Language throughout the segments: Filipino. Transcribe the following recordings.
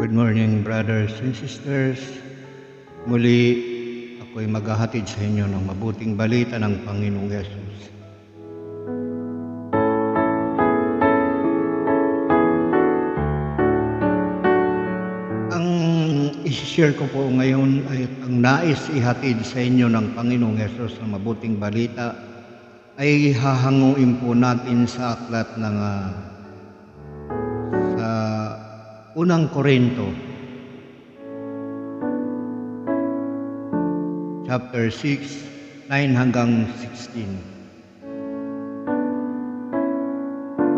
Good morning, brothers and sisters. Muli, ako'y maghahatid sa inyo ng mabuting balita ng Panginoong Yesus. Ang isi-share ko po ngayon ay ang nais ihatid sa inyo ng Panginoong Yesus ng mabuting balita ay hahanguin po natin sa aklat ng Unang Korinto, chapter 6, 9 hanggang 16.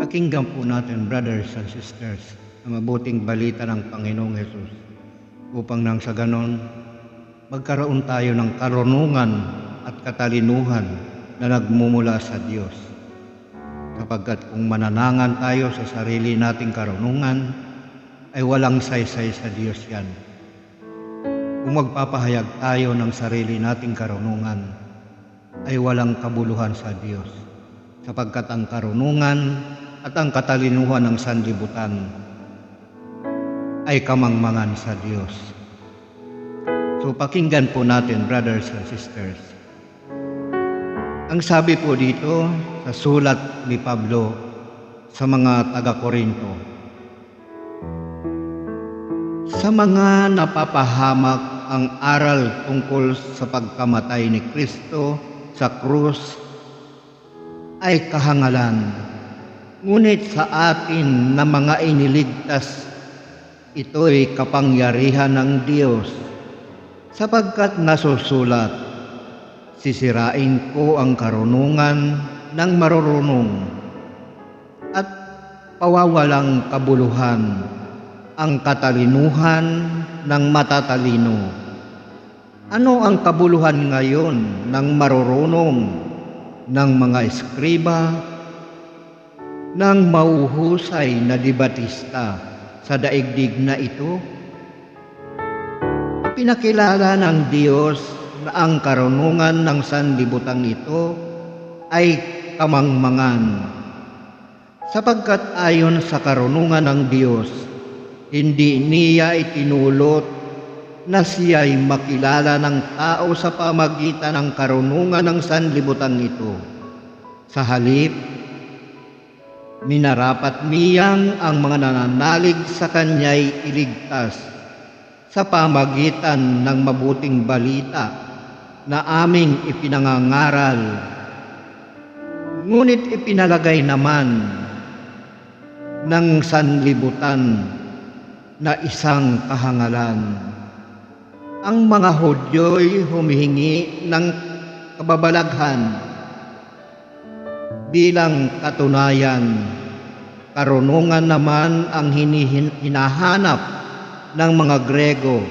Pakinggan po natin, brothers and sisters, ang mabuting balita ng Panginoong Hesus upang nang sa ganon, magkaroon tayo ng karunungan at katalinuhan na nagmumula sa Diyos. Sapagkat kung mananangan tayo sa sarili nating karunungan, ay walang saysay sa Diyos yan. Kung magpapahayag tayo ng sarili nating karunungan, ay walang kabuluhan sa Diyos, sapagkat ang karunungan at ang katalinuhan ng sanlibutan ay kamangmangan sa Diyos. So pakinggan po natin, brothers and sisters. Ang sabi po dito sa sulat ni Pablo sa mga taga-Korinto, sa mga napapahamak ang aral tungkol sa pagkamatay ni Kristo sa krus ay kahangalan. Ngunit sa atin na mga iniligtas, ito'y kapangyarihan ng Diyos, sapagkat nasusulat, sisirain ko ang karunungan ng marurunong at pawawalang kabuluhan ang katalinuhan ng matatalino. Ano ang kabuluhan ngayon ng marurunong, ng mga eskriba, ng mauhusay na debatista sa daigdig na ito? Pinakilala ng Diyos na ang karunungan ng sanlibutan ito ay kamangmangan, sapagkat ayon sa karunungan ng Diyos, hindi niya itinulot na siya'y makilala ng tao sa pamagitan ng karunungan ng sanlibutan ito. Sa halip, minarapat niyang ang mga nananalig sa kanya'y iligtas sa pamagitan ng mabuting balita na aming ipinangangaral. Ngunit ipinalagay naman ng sanlibutan na isang kahangalan. Ang mga Hudyo'y humihingi ng kababalaghan bilang katunayan. Karunungan naman ang hinahanap ng mga Grego.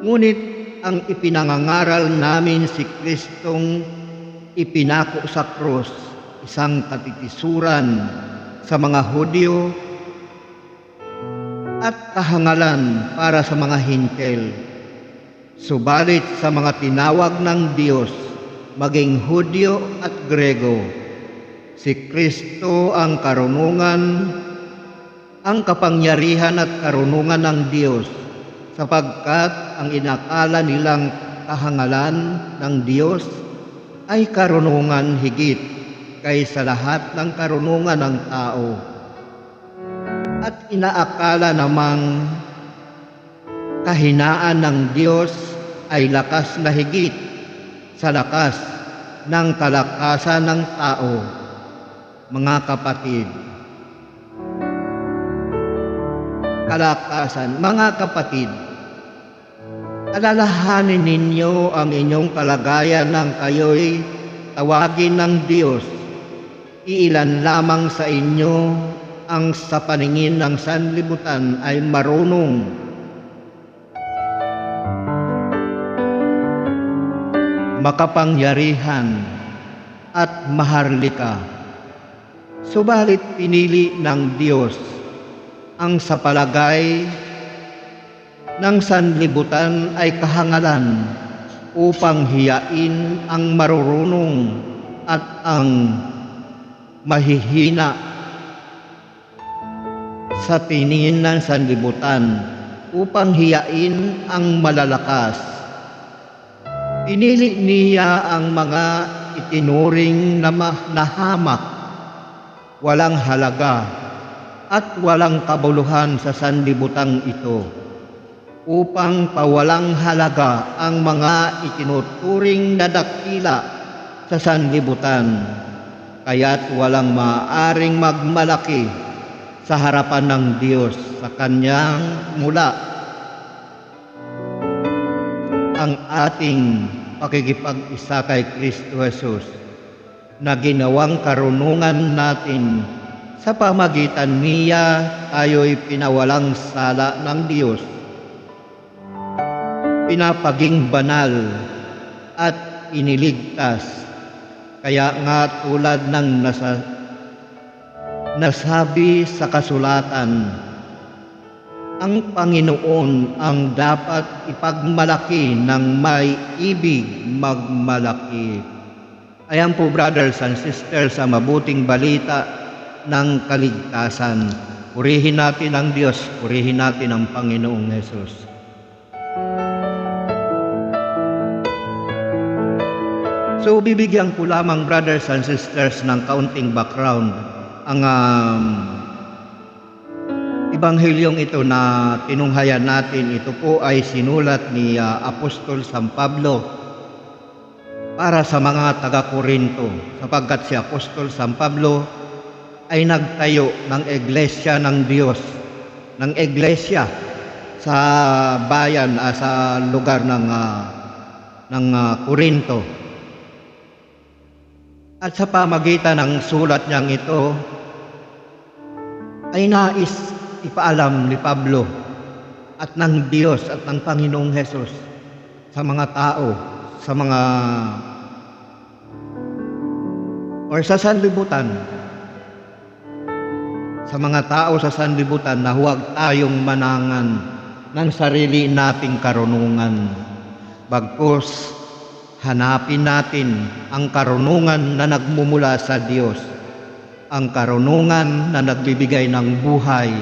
Ngunit ang ipinangangaral namin si Kristong ipinako sa krus, isang katitisuran sa mga Hudyo at kahangalan para sa mga Hintil. Subalit sa mga tinawag ng Diyos, maging Hudyo at Grego, si Kristo ang karunungan, ang kapangyarihan at karunungan ng Diyos, sapagkat ang inakala nilang kahangalan ng Diyos ay karunungan higit kaysa lahat ng karunungan ng tao. At inaakala namang kahinaan ng Diyos ay lakas na higit sa lakas ng kalakasan ng tao. Mga kapatid, alalahanin ninyo ang inyong kalagayan ng kayo'y tawagin ng Diyos. Iilan lamang sa inyo ang sa paningin ng sanlibutan ay marunong. Makapangyarihan at maharlika. Subalit pinili ng Diyos ang sa palagay ng sanlibutan ay kahangalan upang hiyain ang marurunong at ang mahihina. sa tingin ng sanlibutan upang hiyain ang malalakas. Pinili niya ang mga itinuring na hamak, walang halaga at walang kabuluhan sa sanlibutang ito, upang pawalang halaga ang mga itinuturing na dakila sa sanlibutan, kaya't walang maaaring magmalaki sa harapan ng Diyos sa kanyang mula ang ating pakikipag-isa kay Kristo Jesus na ginawang karunungan natin. Sa pamagitan niya tayo'y pinawalang sala ng Diyos, pinapaging banal at iniligtas. Kaya nga tulad ng nasabi sa kasulatan, ang Panginoon ang dapat ipagmalaki ng may ibig magmalaki. Ayan po, brothers and sisters, sa mabuting balita ng kaligtasan. Purihin natin ang Diyos, purihin natin ang Panginoong Hesus. So, bibigyan ko lamang, brothers and sisters, ng kaunting background. Ang Ebanghelyong ito na tinunghayan natin, ito po ay sinulat ni Apostol San Pablo para sa mga taga-Korinto, sapagkat si Apostol San Pablo ay nagtayo ng iglesia ng Diyos, ng iglesia sa bayan, sa lugar ng Korinto. At sa pamagitan ng sulat niyang ito, ay nais ipaalam ni Pablo at ng Diyos at ng Panginoong Hesus sa mga tao, sa mga sa sanlibutan, sa mga tao sa sanlibutan, na huwag tayong manangan ng sarili nating karunungan. Bagkus, hanapin natin ang karunungan na nagmumula sa Diyos, ang karunungan na nagbibigay ng buhay,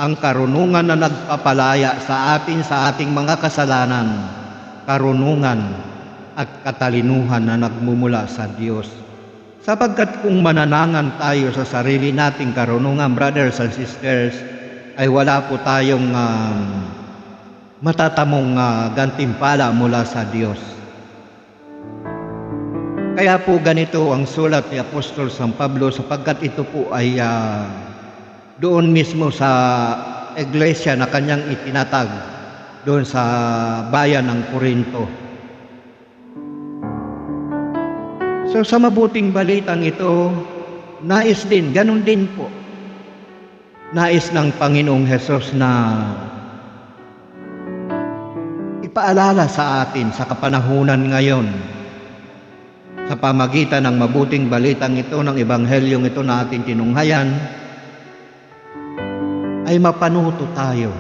ang karunungan na nagpapalaya sa atin sa ating mga kasalanan, karunungan at katalinuhan na nagmumula sa Diyos. Sapagkat kung mananangan tayo sa sarili nating karunungan, brothers and sisters, ay wala po tayong matatamong gantimpala mula sa Diyos. Kaya po ganito ang sulat ni Apostol San Pablo, sapagkat ito po ay doon mismo sa iglesia na kanyang itinatag doon sa bayan ng Korinto. So sa mabuting balitang ito, nais din, ganun din po, nais ng Panginoong Hesus na ipaalala sa atin sa kapanahunan ngayon, sa pamagitan ng mabuting balitang ito, ng Ebanghelyong ito na ating tinunghayan, ay mapanuto tayo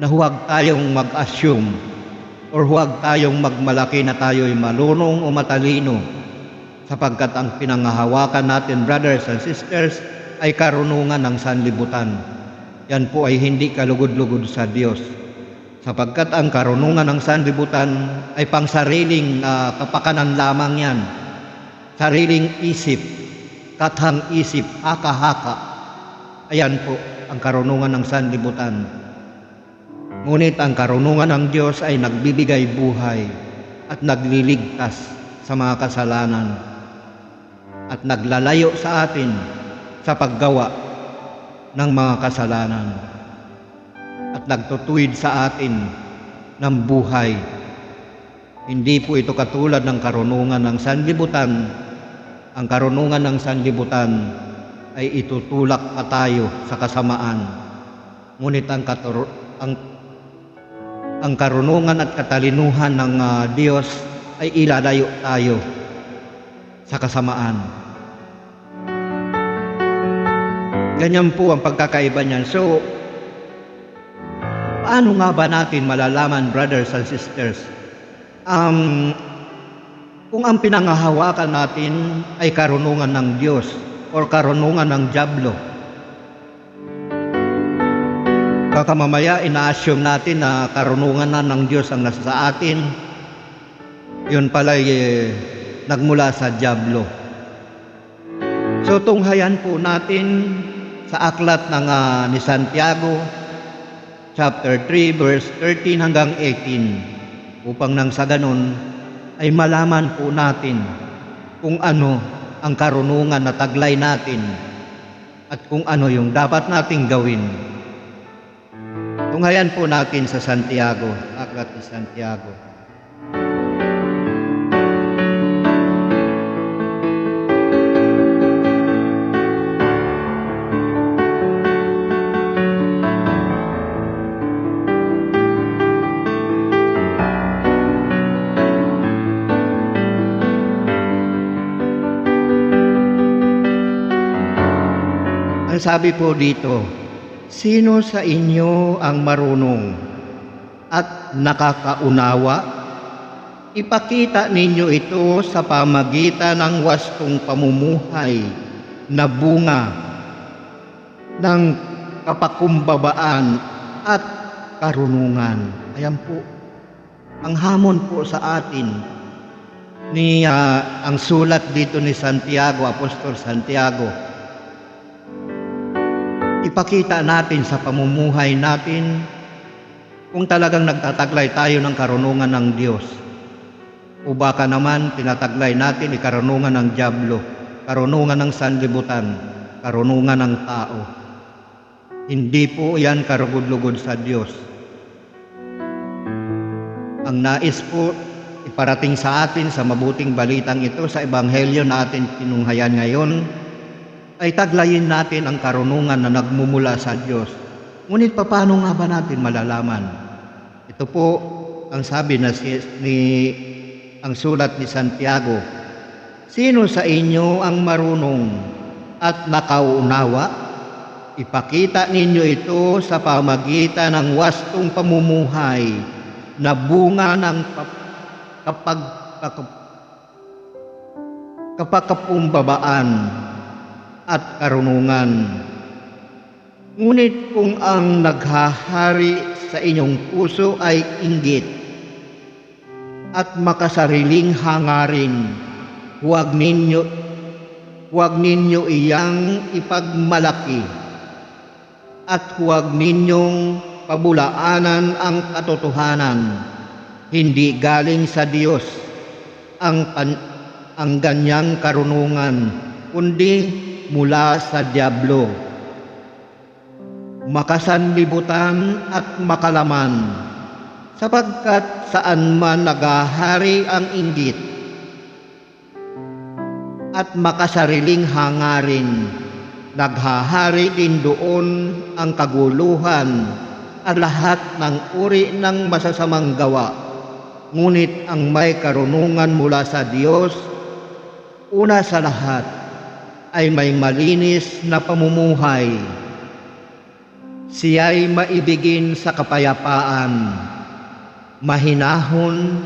na huwag tayong mag-assume or huwag tayong magmalaki na tayo'y marunong o matalino, sapagkat ang pinangahawakan natin, brothers and sisters, ay karunungan ng sanlibutan. Yan po ay hindi kalugod-lugod sa Diyos, sapagkat ang karunungan ng sanlibutan ay pangsariling kapakanan lamang yan, sariling isip, kathang isip, haka-haka. Ayan po ang karunungan ng sanlibutan. Ngunit ang karunungan ng Diyos ay nagbibigay buhay at nagliligtas sa mga kasalanan at naglalayo sa atin sa paggawa ng mga kasalanan at nagtutuwid sa atin ng buhay. Hindi po ito katulad ng karunungan ng sanlibutan. Ang karunungan ng sanlibutan ay itutulak pa tayo sa kasamaan. Ngunit ang karunungan at katalinuhan ng Diyos ay ilalayo tayo sa kasamaan. Ganyan po ang pagkakaiba niyan. So, paano nga ba natin malalaman, brothers and sisters, kung ang pinangahawakan natin ay karunungan ng Diyos or karunungan ng dyablo? Baka mamaya ina-assume natin na karunungan na ng Diyos ang nasa sa atin. Yun pala nagmula sa dyablo. So tunghayan po natin sa aklat ng ni Santiago, chapter 3, verse 13 hanggang 18, upang nang sa ganon ay malaman po natin kung ano ang karunungan na taglay natin at kung ano yung dapat nating gawin. Tunghayan po natin sa Santiago, aklat ni Santiago. Ang sabi po dito, sino sa inyo ang marunong at nakakaunawa? Ipakita ninyo ito sa pamagitan ng wastong pamumuhay na bunga ng kapakumbabaan at karunungan. Ayan po, ang hamon po sa atin ni ang sulat dito ni Santiago, Apostol Santiago. Ipakita natin sa pamumuhay natin kung talagang nagtataglay tayo ng karunungan ng Diyos. O baka naman tinataglay natin karunungan ng dyablo, karunungan ng sanlibutan, karunungan ng tao. Hindi po yan karugod-lugod sa Diyos. Ang nais po iparating sa atin sa mabuting balitang ito sa ebanghelyo na atin tinunghayan ngayon, ay taglayin natin ang karunungan na nagmumula sa Diyos. Ngunit paano nga ba natin malalaman? Ito po ang sabi ang sulat ni Santiago. Sino sa inyo ang marunong at nakaunawa? Ipakita ninyo ito sa pamagitan ng wastong pamumuhay na bunga ng kapakapumbabaan at karunungan. Ngunit kung ang naghahari sa inyong puso ay inggit at makasariling hangarin, huwag ninyo iyang ipagmalaki at huwag ninyong pabulaanan ang katotohanan. Hindi galing sa Diyos ang ganyang karunungan, kundi mula sa dyablo. Makasanlibutan at makalaman, sapagkat saan man naghahari ang inggit at makasariling hangarin, naghahari din doon ang kaguluhan at lahat ng uri ng masasamang gawa. Ngunit ang may karunungan mula sa Diyos, una sa lahat, ay may malinis na pamumuhay. Siya'y maibigin sa kapayapaan, mahinahon,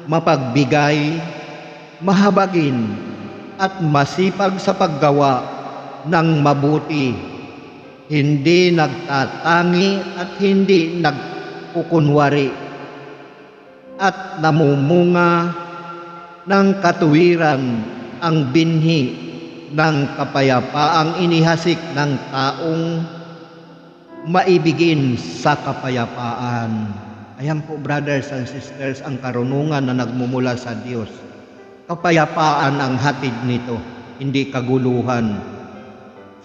mapagbigay, mahabagin, at masipag sa paggawa ng mabuti, hindi nagtatangi at hindi nagkukunwari, at namumunga ng katuwiran ang binhi ng kapayapaang inihasik ng taong maibigin sa kapayapaan. Ayan po, brothers and sisters, ang karunungan na nagmumula sa Diyos. Kapayapaan ang hatid nito, hindi kaguluhan.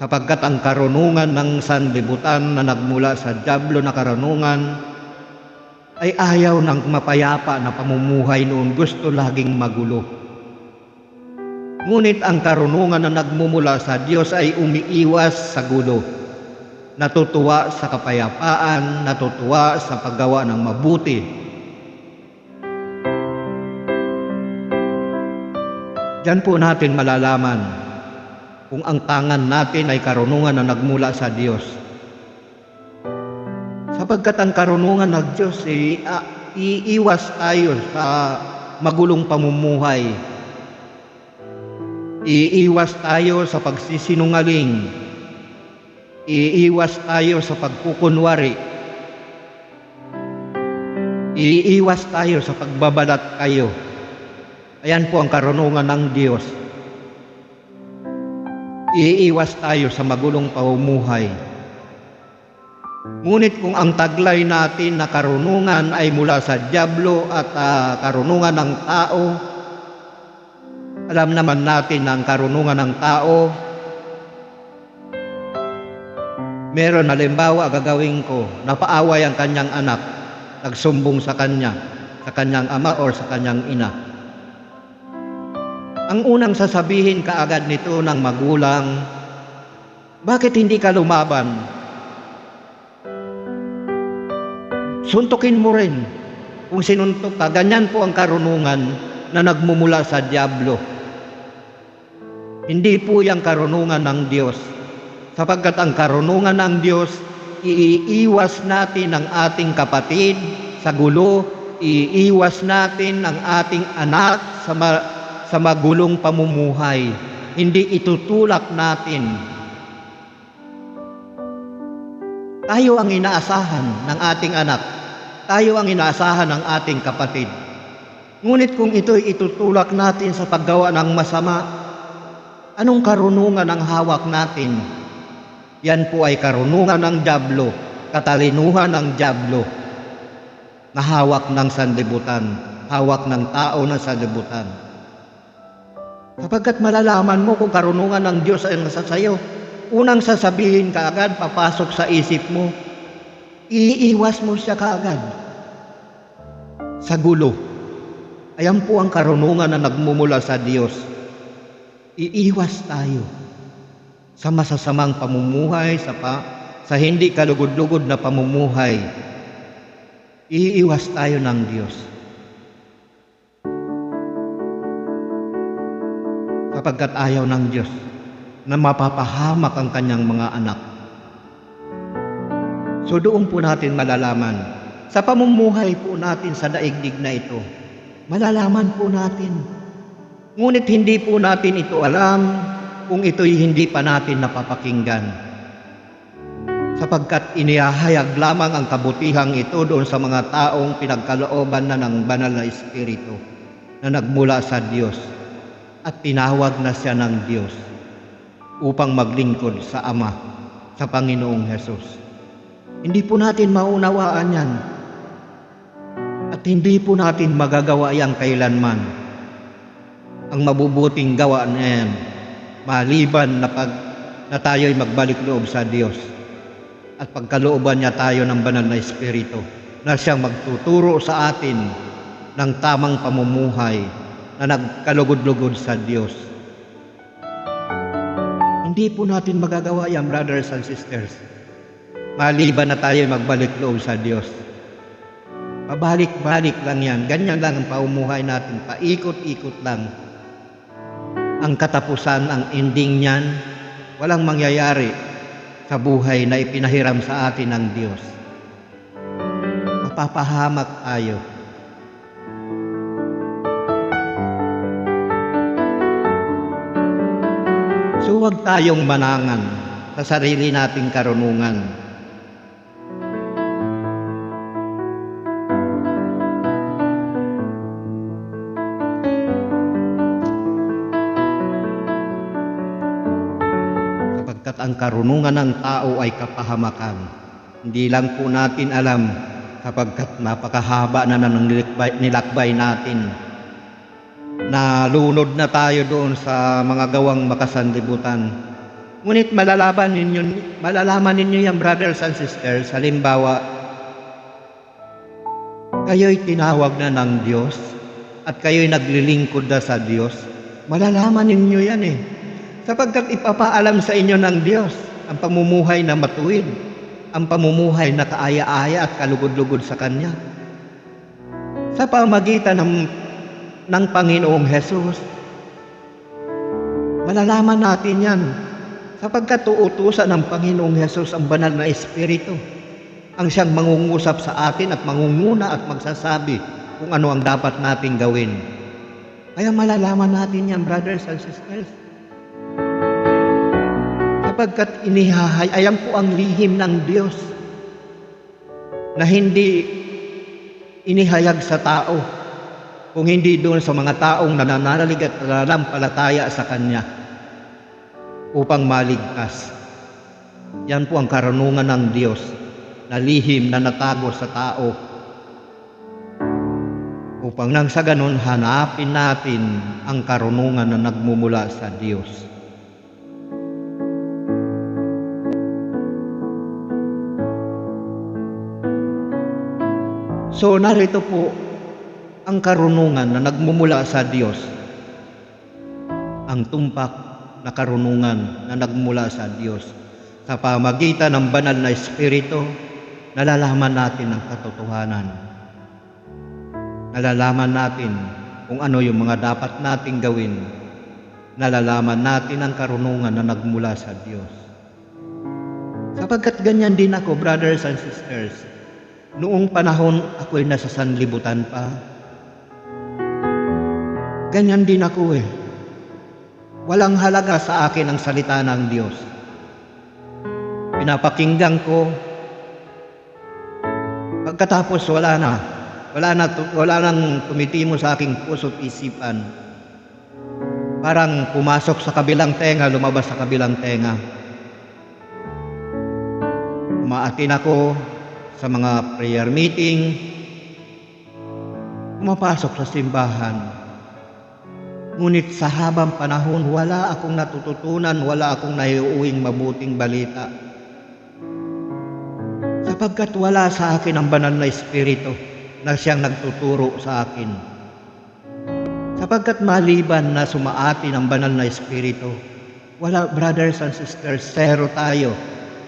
Sapagkat ang karunungan ng sanlibutan na nagmula sa dyablo na karunungan ay ayaw ng mapayapa na pamumuhay noon, gusto laging magulo. Ngunit ang karunungan na nagmumula sa Diyos ay umiiwas sa gulo, natutuwa sa kapayapaan, natutuwa sa paggawa ng mabuti. Diyan po natin malalaman kung ang tangan natin ay karunungan na nagmula sa Diyos. Sapagkat ang karunungan ng Diyos ay iiwas tayo sa magulong pamumuhay. Iiwas tayo sa pagsisinungaling. Iiwas tayo sa pagkukunwari. Iiwas tayo sa pagbabalat kayo. Ayan po ang karunungan ng Diyos. Iiwas tayo sa magulong pamumuhay. Ngunit kung ang taglay natin na karunungan ay mula sa dyablo at karunungan ng tao, alam naman natin na ang karunungan ng tao, meron halimbawa gagawin ko, napaaway ang kanyang anak, nagsumbong sa kanyang ama o sa kanyang ina. Ang unang sasabihin kaagad nito ng magulang, bakit hindi ka lumaban? Suntukin mo rin. Kung sinuntok ka, ganyan po ang karunungan na nagmumula sa dyablo. Hindi po yung karunungan ng Diyos. Sapagkat ang karunungan ng Diyos, iiwas natin ang ating kapatid sa gulo, iiwas natin ang ating anak sa magulong pamumuhay. Hindi itutulak natin. Tayo ang inaasahan ng ating anak. Tayo ang inaasahan ng ating kapatid. Ngunit kung ito'y itutulak natin sa paggawa ng masama, anong karunungan ang hawak natin? Yan po ay karunungan ng dyablo, katalinuhan ng dyablo, na hawak ng sanlibutan, hawak ng tao na sanlibutan. Sapagkat malalaman mo kung karunungan ng Diyos ay nasa sayo, unang sasabihin kaagad, papasok sa isip mo, iiwas mo siya kaagad sa gulo. Ayan po ang karunungan na nagmumula sa Diyos. Iiwas tayo sa masasamang pamumuhay, sa hindi kalugod-lugod na pamumuhay. Iiwas tayo ng Diyos. Sapagkat ayaw ng Diyos na mapapahamak ang kanyang mga anak. So doon po natin malalaman, sa pamumuhay po natin sa daigdig na ito, malalaman po natin. Ngunit hindi po natin ito alam kung ito'y hindi pa natin napapakinggan. Sapagkat inihahayag lamang ang kabutihang ito doon sa mga taong pinagkalooban na ng banal na Espiritu na nagmula sa Diyos at tinawag na siya ng Diyos upang maglingkod sa Ama, sa Panginoong Hesus. Hindi po natin maunawaan yan. At hindi po natin magagawa yan kailanman. Ang mabubuting gawa na yan, maliban na tayo'y magbalik loob sa Diyos at pagkalooban niya tayo ng banal na Espiritu na siyang magtuturo sa atin ng tamang pamumuhay na nagkalugod-lugod sa Diyos. Hindi po natin magagawa yan, brothers and sisters, maliban na tayo magbalik loob sa Diyos. Pabalik-balik lang yan. Ganyan lang ang pamumuhay natin. Paikot-ikot lang. Ang katapusan, ang ending niyan, walang mangyayari sa buhay na ipinahiram sa atin ng Diyos. Mapapahamak tayo. So huwag tayong manangan sa sarili nating karunungan. Sapagkat ang karunungan ng tao ay kapahamakan. Hindi lang po natin alam sapagkat napakahaba na ng nilakbay natin. Nalunod na tayo doon sa mga gawang makasanlibutan. Ngunit malalaman ninyo yan, brothers and sisters. Halimbawa, kayo'y tinawag na ng Diyos at kayo'y naglilingkod na sa Diyos. Malalaman ninyo yan sapagkat ipapaalam sa inyo ng Diyos ang pamumuhay na matuwid, ang pamumuhay na kaaya-aya at kalugod-lugod sa Kanya. Sa pamagitan ng Panginoong Hesus. Malalaman natin yan sapagkat uutusan ng Panginoong Hesus ang banal na Espiritu ang siyang mangungusap sa atin at mangunguna at magsasabi kung ano ang dapat nating gawin. Kaya malalaman natin yan, brothers and sisters. Sapagkat ayan po ang lihim ng Diyos na hindi inihayag sa tao, kung hindi doon sa mga taong nananalig at nananampalataya sa Kanya upang maligtas. Yan po ang karunungan ng Diyos na lihim na natago sa tao, upang nang sa ganon hanapin natin ang karunungan na nagmumula sa Diyos. So narito po ang karunungan na nagmumula sa Diyos, ang tumpak na karunungan na nagmula sa Diyos. Sa pamagitan ng banal na Espiritu, nalalaman natin ang katotohanan. Nalalaman natin kung ano yung mga dapat nating gawin. Nalalaman natin ang karunungan na nagmula sa Diyos. Sapagkat ganyan din ako, brothers and sisters. Noong panahon ako'y nasa sanlibutan pa, ganyan din ako eh. Walang halaga sa akin ang salita ng Diyos. Pinapakinggan ko, pagkatapos wala nang tumitimo sa aking puso't isipan. Parang pumasok sa kabilang tenga, lumabas sa kabilang tenga. Umaatin ako sa mga prayer meeting, pumapasok sa simbahan. Ngunit sa habang panahon, wala akong natututunan, wala akong naiuwing mabuting balita. Sapagkat wala sa akin ang banal na Espiritu na siyang nagtuturo sa akin. Sapagkat maliban na sumaatin ang banal na Espiritu, wala, brothers and sisters, zero tayo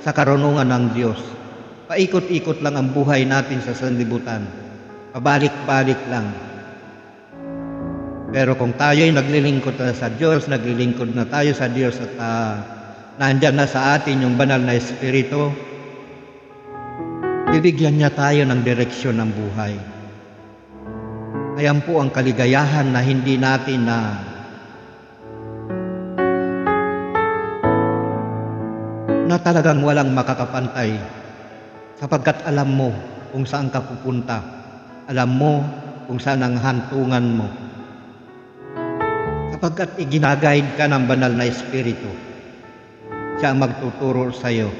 sa karunungan ng Diyos. Paikot-ikot lang ang buhay natin sa sanlibutan. Pabalik-balik lang. Pero kung tayo'y naglilingkod na sa Diyos, naglilingkod na tayo sa Diyos at nandyan na sa atin yung banal na Espiritu, bibigyan niya tayo ng direksyon ng buhay. Ayan po ang kaligayahan na hindi natin na talagang walang makakapantay. Sapagkat alam mo kung saan ka pupunta. Alam mo kung saan ang hantungan mo. Sapagkat iginagayad ka ng banal na Espiritu. Siya ang magtuturo sa iyo.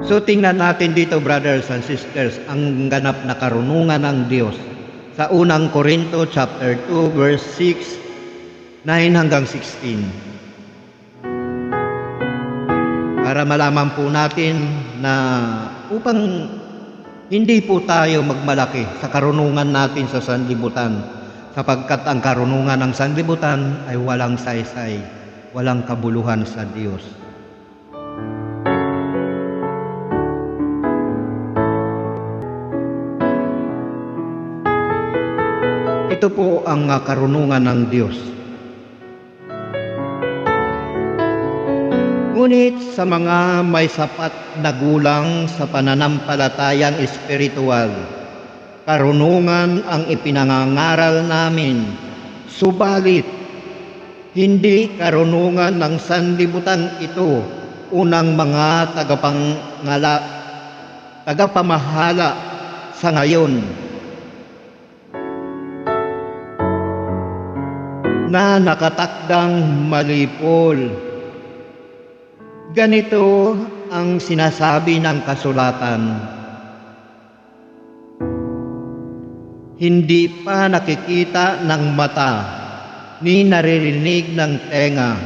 So tingnan natin dito, brothers and sisters, ang ganap na karunungan ng Diyos. Sa unang Korinto chapter 2 verse 6, 9 hanggang 16. Para malaman po natin na upang hindi po tayo magmalaki sa karunungan natin sa sanlibutan, sapagkat ang karunungan ng sanlibutan ay walang saysay, walang kabuluhan sa Diyos. Ito po ang karunungan ng Diyos. Ngunit sa mga may sapat na gulang sa pananampalatayang espiritual, karunungan ang ipinangangaral namin, subalit hindi karunungan ng sanlibutan ito, unang mga tagapamahala sa ngayon, na nakatakdang malipol. Ganito ang sinasabi ng kasulatan. Hindi pa nakikita ng mata, ni naririnig ng tenga,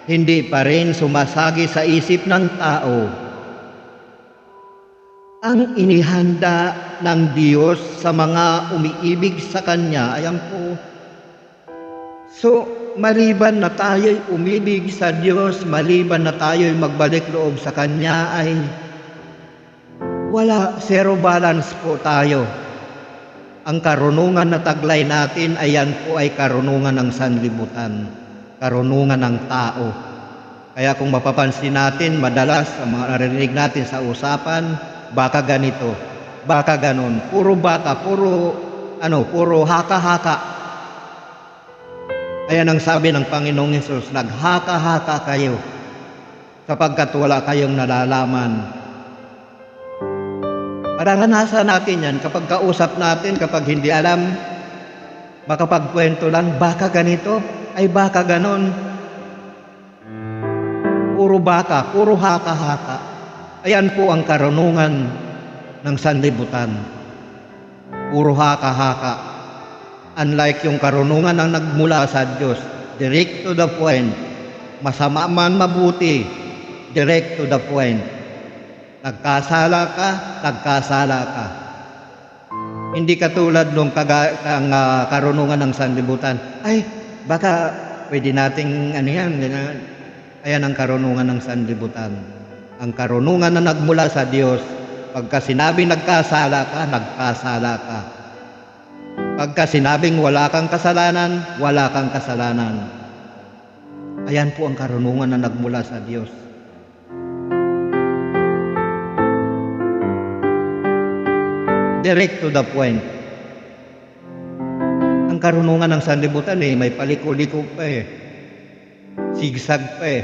hindi pa rin sumasagi sa isip ng tao ang inihanda ng Diyos sa mga umiibig sa Kanya. Ayan po. So, maliban na tayo'y umibig sa Diyos, maliban na tayo'y magbalik loob sa Kanya, ay wala, zero balance po tayo. Ang karunungan na taglay natin, ayan po ay karunungan ng sanlibutan, karunungan ng tao. Kaya kung mapapansin natin, madalas ang mga narinig natin sa usapan, baka ganito, baka ganon, puro baka, puro haka-haka. Ayan ang sabi ng Panginoong Hesus, naghaka-haka kayo sapagkat wala kayong nalalaman Mararanasan natin yan kapag kausap natin, kapag hindi alam, makapagkwento lang, baka ganito, ay baka ganon. Puro baka, puro haka-haka. Ayan po ang karunungan ng sanlibutan. Puro haka-haka. Unlike yung karunungan ng nagmula sa Diyos, direct to the point. Masama man mabuti, direct to the point. Nagkasala ka, nagkasala ka. Hindi katulad nung karunungan ng sanlibutan. Ay, baka pwede nating ayan ang karunungan ng sanlibutan. Ang karunungan na nagmula sa Diyos, pagka sinabing nagkasala ka, nagkasala ka. Pagka sinabing wala kang kasalanan, wala kang kasalanan. Ayan po ang karunungan na nagmula sa Diyos. Direct to the point. Ang karunungan ng sanlibutan may paliko-liko pa sigsag pa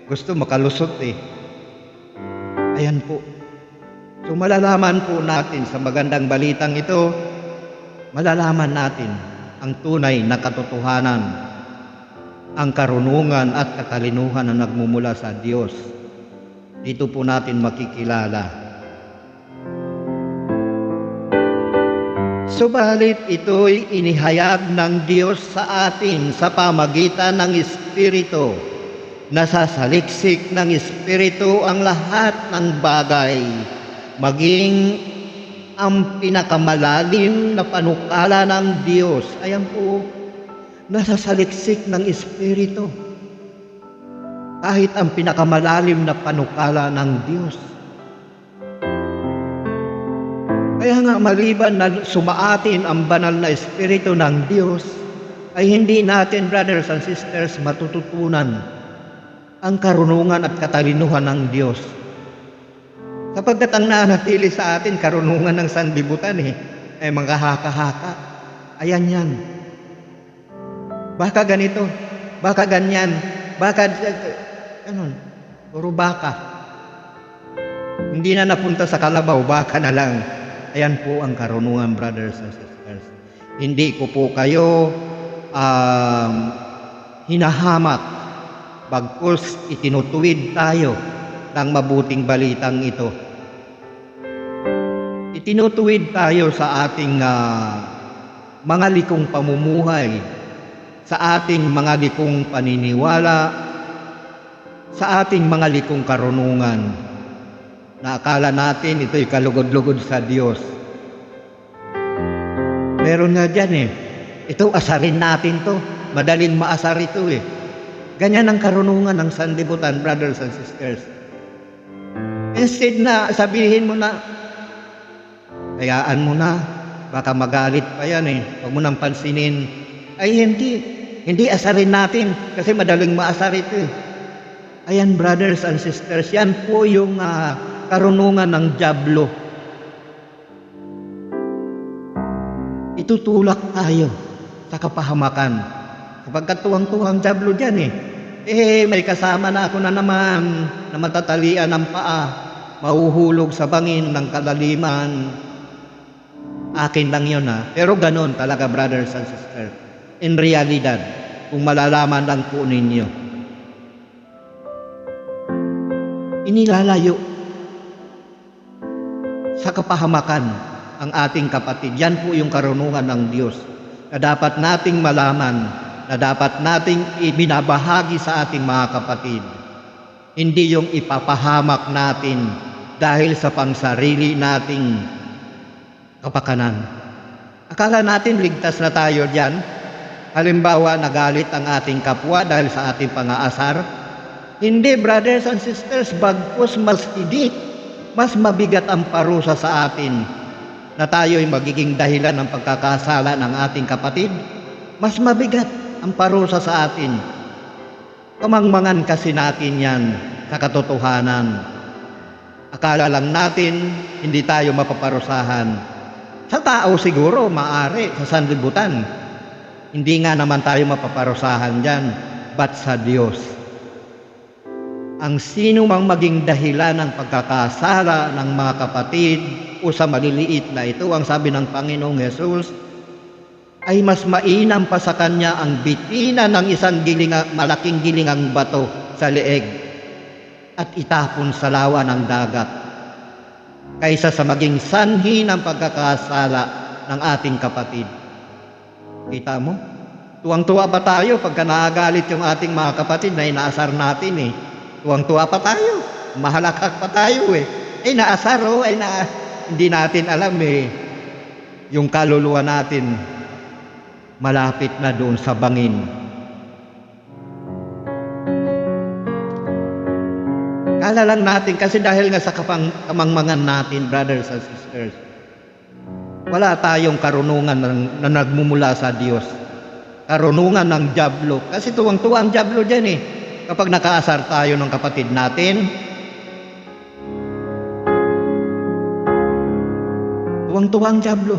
gusto makalusot Ayan po. So malalaman po natin sa magandang balitang ito, malalaman natin ang tunay na katotohanan, ang karunungan at katalinuhan na nagmumula sa Diyos. Dito po natin makikilala. Subalit ito'y inihayag ng Diyos sa atin sa pamagitan ng Espiritu. Nasasaliksik ng Espiritu ang lahat ng bagay, maging ang pinakamalalim na panukala ng Diyos. Ayan po, nasasaliksik ng Espiritu. Kahit ang pinakamalalim na panukala ng Diyos. Kaya nga maliban na sumaatin ang banal na Espiritu ng Diyos, ay hindi natin, brothers and sisters, matututunan ang karunungan at katalinuhan ng Diyos. Sapagkat ang nanatili sa atin, karunungan ng sanlibutan ay mga haka-haka. Ayan yan. Baka ganito, baka ganyan, baka ganun. Puro baka. Hindi na napunta sa kalabaw, baka na lang. Ayan po ang karunungan, brothers and sisters. Hindi ko po kayo hinahamak, bagkus itinutuwid tayo ng mabuting balitang ito. Itinutuwid tayo sa ating mga likong pamumuhay, sa ating mga likong paniniwala, sa ating mga likong karunungan, na akala natin ito'y kalugod-lugod sa Diyos. Meron nga dyan ito asarin natin to, madaling maasar ito Ganyan ang karunungan ng sanlibutan, brothers and sisters. Instead na sabihin mo na, hayaan mo na, baka magalit pa yan huwag mo nang pansinin, ay hindi asarin natin, kasi madaling maasar ito Ayan, brothers and sisters, yan po yung karunungan ng dyablo. Itutulak tayo sa kapahamakan. Kapag tuwang-tuwang dyablo dyan may kasama na ako na naman na matatalian ng paa, mahuhulog sa bangin ng kalaliman. Akin lang yun Pero ganon talaga, brothers and sisters. In realidad, kung malalaman lang po ninyo, inilalayo sa kapahamakan ang ating kapatid. Yan po yung karunungan ng Diyos na dapat nating malaman, na dapat nating ibinabahagi sa ating mga kapatid. Hindi yung ipapahamak natin dahil sa pangsarili nating kapakanan. Akala natin ligtas na tayo dyan. Halimbawa, nagalit ang ating kapwa dahil sa ating pang-aasar. Hindi, brothers and sisters, bagkus mas higit, mas mabigat ang parusa sa atin na tayo'y magiging dahilan ng pagkakasala ng ating kapatid. Mas mabigat ang parusa sa atin. Kamangmangan kasi natin yan sa katotohanan. Akala lang natin hindi tayo mapaparusahan. Sa tao siguro, maaari, sa sanlibutan. Hindi nga naman tayo mapaparusahan dyan, but sa Diyos. Ang sino mang maging dahilan ng pagkakasala ng mga kapatid, o sa maliliit na ito, ang sabi ng Panginoong Hesus, ay mas mainam pa sa kanya ang bitina ng isang malaking gilingang bato sa leeg at itapon sa lawa ng dagat kaysa sa maging sanhi ng pagkakasala ng ating kapatid. Kita mo? Tuwang-tuwa pa tayo pagka nakagalit yung ating mga kapatid na inaasar natin eh. Tuwang-tuwa pa tayo. Mahalakak pa tayo eh. Naasar oh, hindi natin alam eh. Yung kaluluwa natin malapit na doon sa bangin. Kala lang natin kasi dahil nga sa kamangmangan natin, brothers and sisters, wala tayong karunungan na nagmumula sa Diyos. Karunungan ng dyablo. Kasi tuwang-tuwa ang dyablo dyan eh. Kapag nakaasar tayo ng kapatid natin, tuwang-tuwa ang dyablo.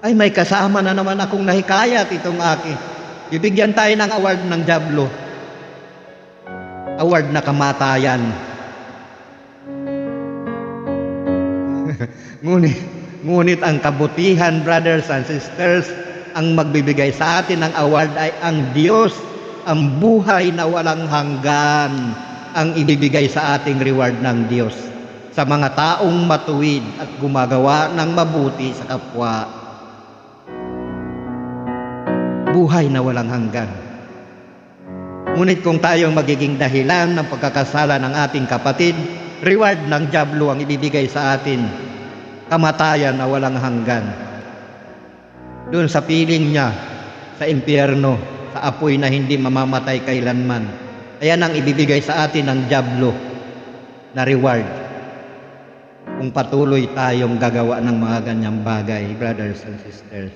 Ay, may kasama na naman akong nahikayat itong aki. Bibigyan tayo ng award ng dyablo. Award na kamatayan. Ngunit ang kabutihan, brothers and sisters, ang magbibigay sa atin ng award ay ang Diyos, ang buhay na walang hanggan, ang ibibigay sa ating reward ng Diyos sa mga taong matuwid at gumagawa ng mabuti sa kapwa. Buhay na walang hanggan. Ngunit kung tayo magiging dahilan ng pagkakasala ng ating kapatid, reward ng dyablo ang ibibigay sa atin, kamatayan na walang hanggan. Doon sa piling niya, sa impyerno, sa apoy na hindi mamamatay kailanman. Ayan ang ibibigay sa atin ng dyablo na reward kung patuloy tayong gagawa ng mga ganyang bagay, brothers and sisters.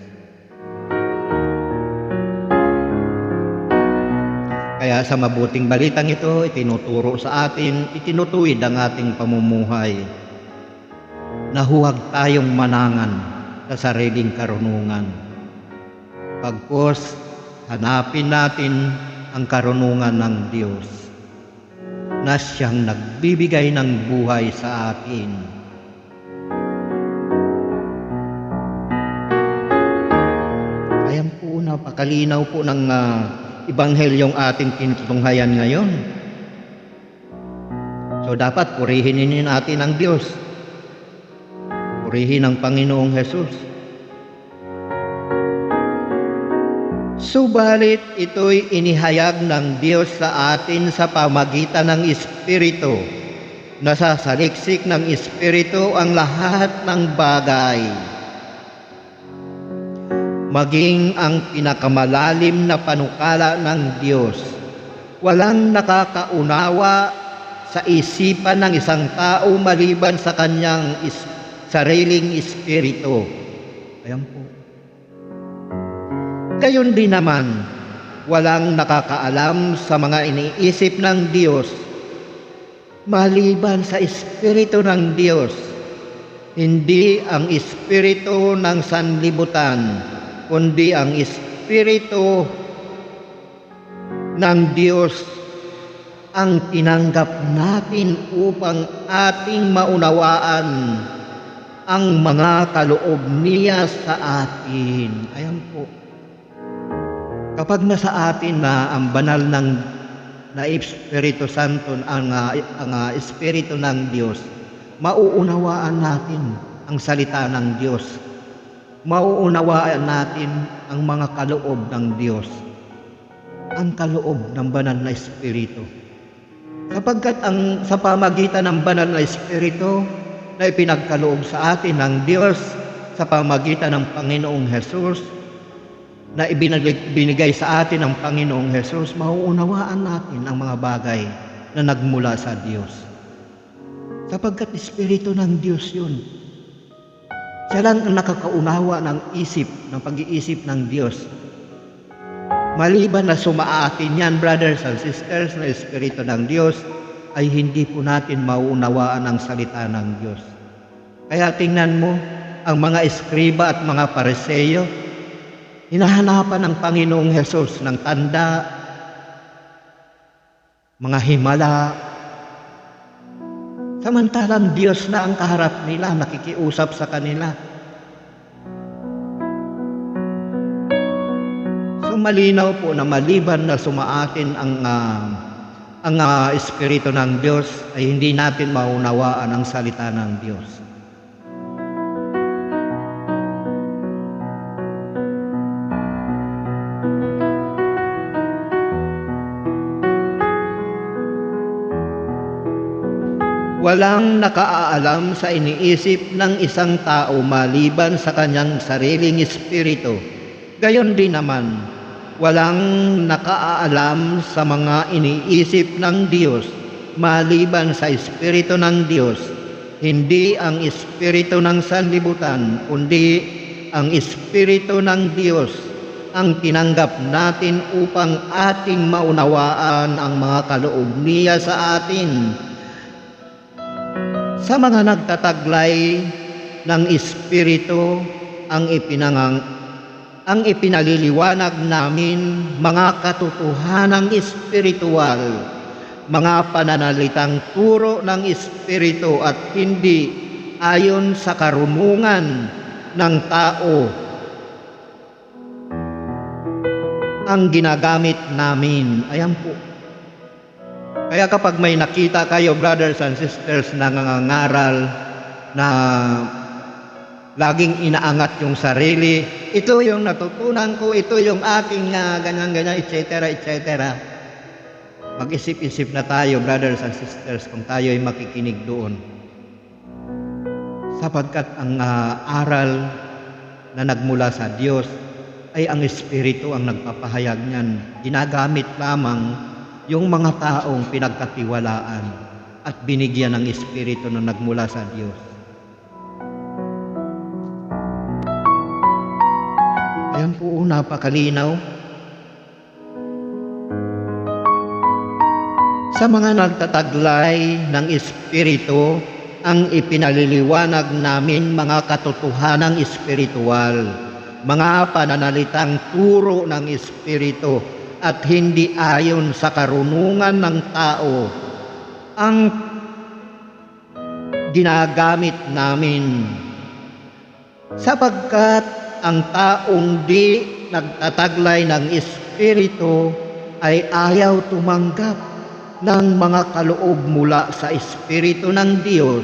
Kaya sa mabuting balitang ito, itinuturo sa atin, itinutuwid ang ating pamumuhay na huwag tayong manangan sa sariling karunungan. Pagkos, hanapin natin ang karunungan ng Diyos na siyang nagbibigay ng buhay sa atin. Ayan po, napakalinaw po ng Ibanghelyong ating tinutunghayan ngayon. So dapat purihin natin ang Diyos. Purihin ang Panginoong Hesus. Subalit ito'y inihayag ng Diyos sa atin sa pamagitan ng Espiritu. Nasasaliksik ng Espiritu ang lahat ng bagay, maging ang pinakamalalim na panukala ng Diyos. Walang nakakaunawa sa isipan ng isang tao maliban sa kanyang sariling espiritu. Ayan po. Gayon din naman, walang nakakaalam sa mga iniisip ng Diyos maliban sa espiritu ng Diyos. Hindi ang espiritu ng sanlibutan, kundi ang Espiritu ng Diyos ang tinanggap natin upang ating maunawaan ang mga kaloob niya sa atin. Ayan po. Kapag nasa atin na ang banal na Espiritu Santo, ang Espiritu ng Diyos, mauunawaan natin ang salita ng Diyos. Mauunawaan natin ang mga kaloob ng Diyos, ang kaloob ng banal na Espiritu. Sapagkat sa pamagitan ng banal na Espiritu na ipinagkaloob sa atin ng Diyos sa pamagitan ng Panginoong Hesus, na ibinigay sa atin ng Panginoong Hesus, mauunawaan natin ang mga bagay na nagmula sa Diyos. Sapagkat Espiritu ng Diyos yun. Siya lang ang nakakaunawa ng pag-iisip ng Diyos. Maliban na sumaatin yan, brothers and sisters, na Espiritu ng Diyos, ay hindi po natin mauunawaan ang salita ng Diyos. Kaya tingnan mo, ang mga eskriba at mga pariseyo, hinahanapan ng Panginoong Hesus ng tanda, mga himala, Samantalang Diyos na ang kaharap nila, nakikiusap sa kanila. So malinaw po na maliban na sumaatin ang Espiritu ng Diyos, ay hindi natin maunawaan ang salita ng Diyos. Walang nakaalam sa iniisip ng isang tao maliban sa kanyang sariling espiritu. Gayon din naman, walang nakaalam sa mga iniisip ng Diyos maliban sa Espiritu ng Diyos. Hindi ang espiritu ng sanlibutan, kundi ang Espiritu ng Diyos ang tinanggap natin upang ating maunawaan ang mga kaloob niya sa atin. Sa mga nagtataglay ng Espiritu ang ipinaliliwanag namin mga katotohanang espiritual, mga pananalitang turo ng Espiritu at hindi ayon sa karunungan ng tao ang ginagamit namin. Ayan po. Kaya kapag may nakita kayo, brothers and sisters, na nangangaral na laging inaangat yung sarili, ito yung natutunan ko, ito yung aking ganyan-ganyan, etc., etc. Mag-isip-isip na tayo, brothers and sisters, kung tayo ay makikinig doon. Sapagkat ang aral na nagmula sa Diyos ay ang Espiritu ang nagpapahayag niyan. Ginagamit lamang yung mga taong pinagkatiwalaan at binigyan ng Espiritu na nagmula sa Diyos. Ayan po, napakalinaw. Sa mga nagtataglay ng Espiritu, ang ipinaliliwanag namin mga katotohanang espiritual, mga pananalitang turo ng Espiritu, at hindi ayon sa karunungan ng tao ang ginagamit namin. Sapagkat ang taong di nagtataglay ng Espiritu ay ayaw tumanggap ng mga kaloob mula sa Espiritu ng Diyos,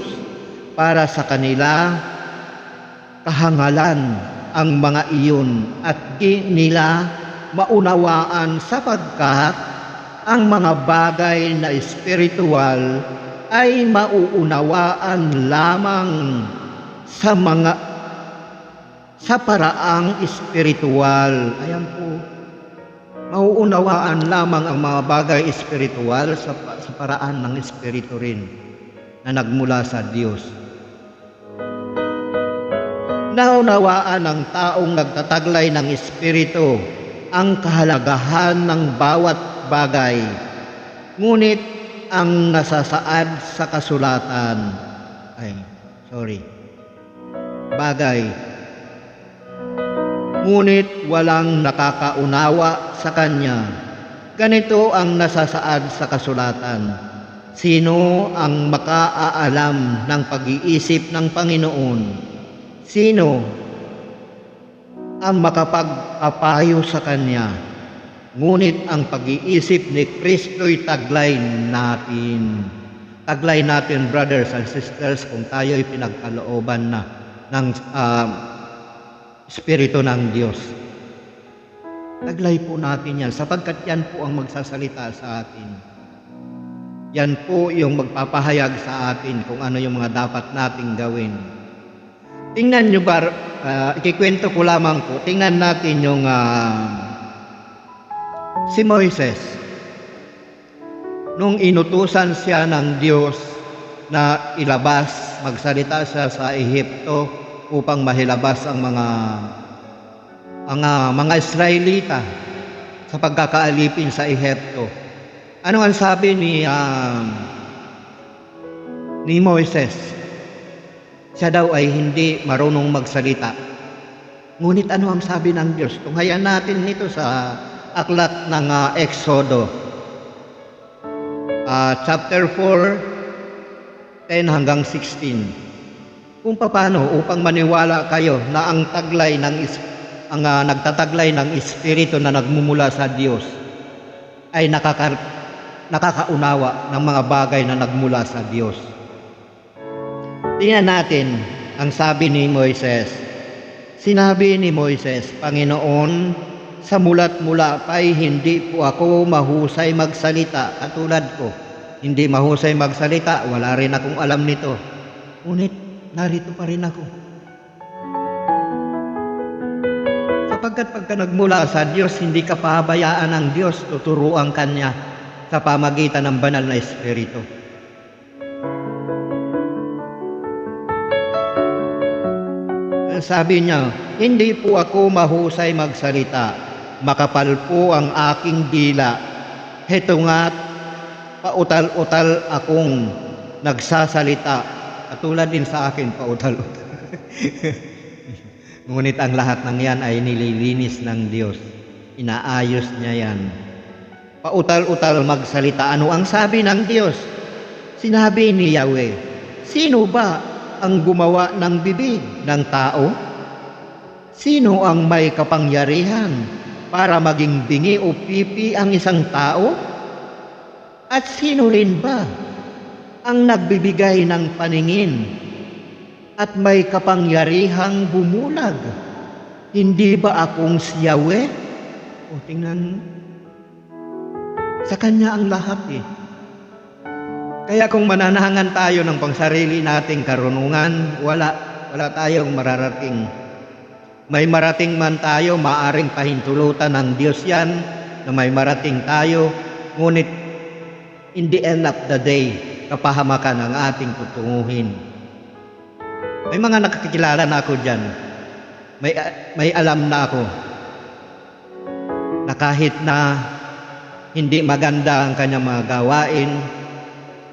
para sa kanila kahangalan ang mga iyon at di nila maunawaan, sapagkat ang mga bagay na espiritual ay mauunawaan lamang sa paraang espiritual. Ayan po. Mauunawaan lamang ang mga bagay espiritual sa paraan ng espiritu rin na nagmula sa Diyos. Naunawaan ng taong nagtataglay ng espiritu ang kahalagahan ng bawat bagay, ngunit ang nasasaad sa kasulatan bagay, ngunit walang nakakaunawa sa kanya. Ganito ang nasasaad sa kasulatan: sino ang makaaalam ng pag-iisip ng Panginoon? Sino ang makapagpapayo sa Kanya? Ngunit ang pag-iisip ni Kristo'y taglay natin. Taglay natin, brothers and sisters, kung tayo'y pinagkalooban na ng Espiritu ng Diyos. Taglay po natin yan, sapagkat yan po ang magsasalita sa atin. Yan po yung magpapahayag sa atin kung ano yung mga dapat nating gawin. Tingnan nyo ba, ikikwento ko lamang po, tingnan natin yung si Moises. Nung inutusan siya ng Diyos na ilabas, magsalita siya sa Ehipto upang mahilabas ang mga Israelita sa pagkakaalipin sa Ehipto. Ano ang sabi ni Moises? Siya daw ay hindi marunong magsalita. Ngunit ano ang sabi ng Diyos? Tunghayan natin nito sa aklat ng Exodo, chapter 4, 10 hanggang 16. Kung paano upang maniwala kayo na ang nagtataglay ng Espiritu na nagmumula sa Diyos ay nakakaunawa ng mga bagay na nagmula sa Diyos. Tingnan natin ang sabi ni Moises. Sinabi ni Moises, Panginoon, sa mulat mula pa'y hindi po ako mahusay magsalita katulad ko. Hindi mahusay magsalita, wala rin akong alam nito. Ngunit narito pa rin ako. Sapagkat pagka nagmula sa Diyos, hindi ka pahabayaan ng Diyos, tuturuan ka niya sa pamagitan ng banal na Espiritu. Sabi niya, hindi po ako mahusay magsalita, makapal po ang aking dila. Heto nga't pautal-utal akong nagsasalita. Katulad din sa akin, pautal-utal. Ngunit ang lahat ng yan ay nililinis ng Diyos. Inaayos niya yan. Pautal-utal magsalita. Ano ang sabi ng Diyos? Sinabi ni Yahweh, sino ba ang gumawa ng bibig ng tao? Sino ang may kapangyarihan para maging bingi o pipi ang isang tao? At sino rin ba ang nagbibigay ng paningin at may kapangyarihang bumulag? Hindi ba akong si Yahweh? O tingnan, sa Kanya ang lahat eh. Kaya kung mananahangan tayo ng pangsarili nating karunungan, wala tayong mararating. May marating man tayo, maaring pahintulutan ng Diyos yan, na may marating tayo, ngunit in the end of the day, kapahamakan ang ating tutunguhin. May mga nakakilala na ako dyan, may alam na ako, na kahit na hindi maganda ang kanyang mga gawain,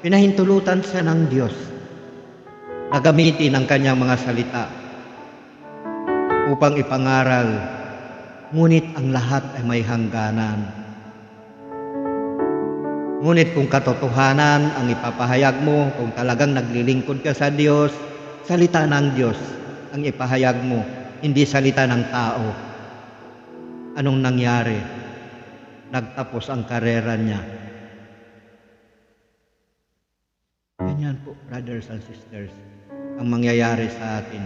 pinahintulutan siya ng Diyos na gamitin ang kanyang mga salita upang ipangaral, ngunit ang lahat ay may hangganan. Ngunit kung katotohanan ang ipapahayag mo, kung talagang naglilingkod ka sa Diyos, salita ng Diyos ang ipahayag mo, hindi salita ng tao. Anong nangyari? Nagtapos ang karera niya. Ganyan po, brothers and sisters, ang mangyayari sa atin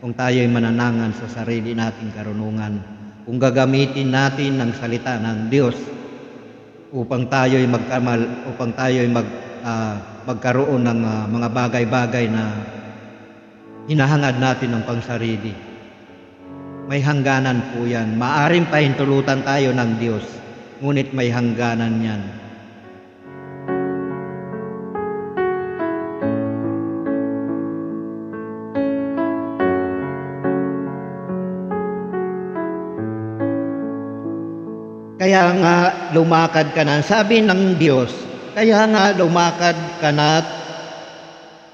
kung tayo'y mananangan sa sarili nating karunungan, kung gagamitin natin ang salita ng Diyos upang tayo'y magkaroon ng mga bagay-bagay na hinahangad natin ng pangsarili. May hangganan po yan. Maaring pahintulutan tayo ng Diyos, ngunit may hangganan yan. Kaya nga lumakad ka na, sabi ng Diyos, kaya nga lumakad ka na,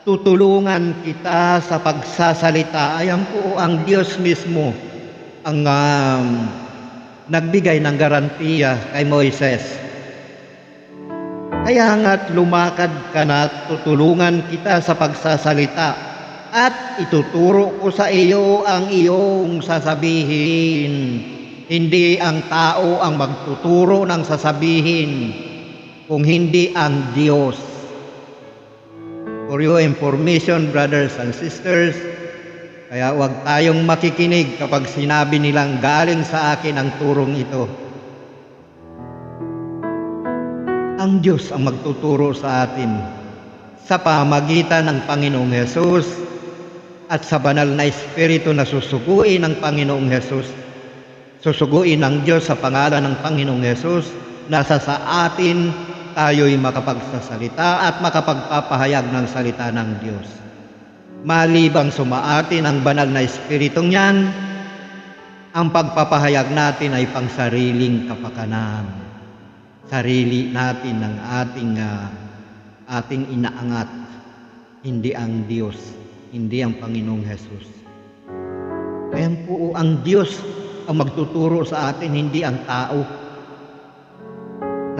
tutulungan kita sa pagsasalita. Ayan po ang Diyos mismo ang nagbigay ng garantiya kay Moises. Kaya nga lumakad ka na, tutulungan kita sa pagsasalita at ituturo ko sa iyo ang iyong sasabihin. Hindi ang tao ang magtuturo ng sasabihin, kung hindi ang Diyos. For your information, brothers and sisters, kaya huwag tayong makikinig kapag sinabi nilang galing sa akin ang turong ito. Ang Diyos ang magtuturo sa atin sa pamagitan ng Panginoong Hesus at sa banal na Espiritu na susuguin ng Panginoong Hesus. Susuguin ng Diyos sa pangalan ng Panginoong Hesus, nasa sa atin tayo'y makapagsasalita at makapagpapahayag ng salita ng Diyos. Malibang sumaatin ang banal na Espiritong yan, ang pagpapahayag natin ay pangsariling kapakanan. Sarili natin ng ating inaangat, hindi ang Diyos, hindi ang Panginoong Hesus. Kaya po ang Diyos ang magtuturo sa atin, hindi ang tao.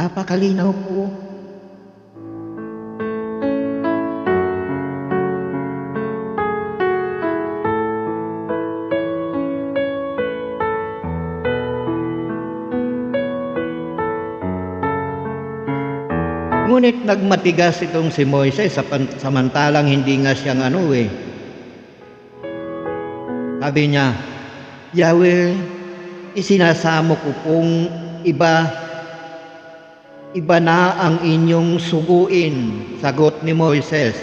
Napakalinaw po. Ngunit nagmatigas itong si Moises samantalang hindi nga siyang sabi niya, Yahweh, isinasamo ko kung iba na ang inyong suguin. Sagot ni Moises.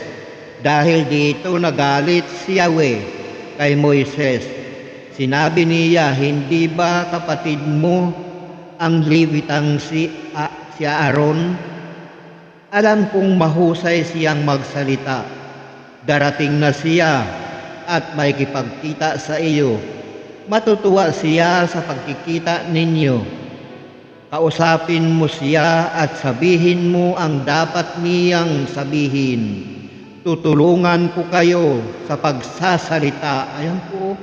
Dahil dito nagalit si Yahweh kay Moises. Sinabi niya, hindi ba kapatid mo ang Levitang si Aaron? Alam kong mahusay siyang magsalita. Darating na siya at may kipagkita sa iyo. Matutuwa siya sa pagkikita ninyo. Kausapin mo siya at sabihin mo ang dapat niyang sabihin. Tutulungan ko kayo sa pagsasalita. Ayan po.